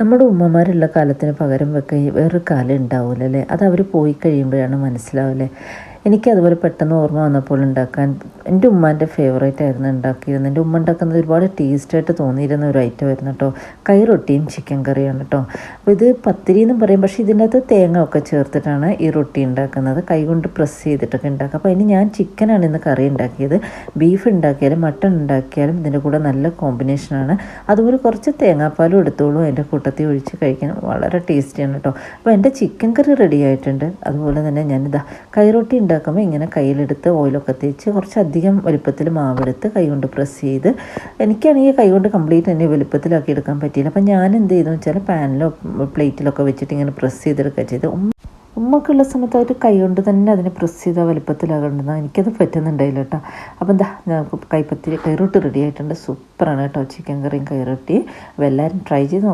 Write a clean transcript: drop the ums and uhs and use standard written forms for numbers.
നമ്മുടെ ഉമ്മമാരുള്ള കാലത്തിന് പകരം വെക്കാൻ വേറൊരു കാലം ഉണ്ടാവില്ലല്ലേ. അത് അവർ പോയി കഴിയുമ്പോഴാണ് മനസ്സിലാവില്ലേ. എനിക്കതുപോലെ പെട്ടെന്ന് ഓർമ്മ വന്നപ്പോൾ ഉണ്ടാക്കാൻ എൻ്റെ ഉമ്മാൻ്റെ ഫേവറേറ്റ് ആയിരുന്നു ഉണ്ടാക്കിയിരുന്നത്. എൻ്റെ ഉമ്മ ഉണ്ടാക്കുന്നത് ഒരുപാട് ടേസ്റ്റായിട്ട് തോന്നിയിരുന്ന ഒരു ഐറ്റം ആയിരുന്നു കേട്ടോ. കൈറൊട്ടിയും ചിക്കൻ കറിയാണ് കേട്ടോ. അപ്പോൾ ഇത് പത്തിരി എന്നും പറയും, പക്ഷേ ഇതിൻ്റെ അകത്ത് തേങ്ങ ഒക്കെ ചേർത്തിട്ടാണ് ഈ റൊട്ടി ഉണ്ടാക്കുന്നത്. കൈ കൊണ്ട് പ്രസ് ചെയ്തിട്ടൊക്കെ ഉണ്ടാക്കുക. അപ്പോൾ അതിന് ഞാൻ ചിക്കനാണ് ഇന്ന് കറി ഉണ്ടാക്കിയത്. ബീഫ് ഉണ്ടാക്കിയാലും മട്ടൺ ഉണ്ടാക്കിയാലും ഇതിൻ്റെ കൂടെ നല്ല കോമ്പിനേഷനാണ്. അതുപോലെ കുറച്ച് തേങ്ങാപ്പാലും എടുത്തോളൂ, അതിൻ്റെ കൂട്ടത്തിൽ ഒഴിച്ച് കഴിക്കാൻ വളരെ ടേസ്റ്റിയാണ് കേട്ടോ. അപ്പോൾ എൻ്റെ ചിക്കൻ കറി റെഡി ആയിട്ടുണ്ട്. അതുപോലെ തന്നെ ഞാനിതാ കൈറൊട്ടി ഉണ്ടാക്കുമ്പോൾ ഇങ്ങനെ കയ്യിലെടുത്ത് ഓയിലൊക്കെ തേച്ച് കുറച്ചധികം വലുപ്പത്തിൽ മാവെടുത്ത് കൈകൊണ്ട് പ്രസ് ചെയ്ത്, എനിക്കാണെങ്കിൽ കൈകൊണ്ട് കംപ്ലീറ്റ് തന്നെ വലുപ്പത്തിലാക്കി എടുക്കാൻ പറ്റിയില്ല. അപ്പം ഞാൻ എന്ത് ചെയ്തെന്ന് വെച്ചാൽ പാനിലോ പ്ലേറ്റിലൊക്കെ വെച്ചിട്ട് ഇങ്ങനെ പ്രസ് ചെയ്തെടുക്കുക ചെയ്ത്. ഉമ്മക്കുള്ള സമയത്ത് അവർ കൈ കൊണ്ട് തന്നെ അതിനെ പ്രസ് ചെയ്താൽ വലുപ്പത്തിലാകേണ്ടതാണ്. എനിക്കത് പറ്റുന്നുണ്ടായില്ല കേട്ടോ. അപ്പം എന്താ കൈറൊട്ടി റെഡി ആയിട്ടുണ്ട്. സൂപ്പറാണ് കേട്ടോ ചിക്കൻ കറിയും കൈറൊട്ടി. അപ്പോൾ എല്ലാവരും ട്രൈ ചെയ്ത്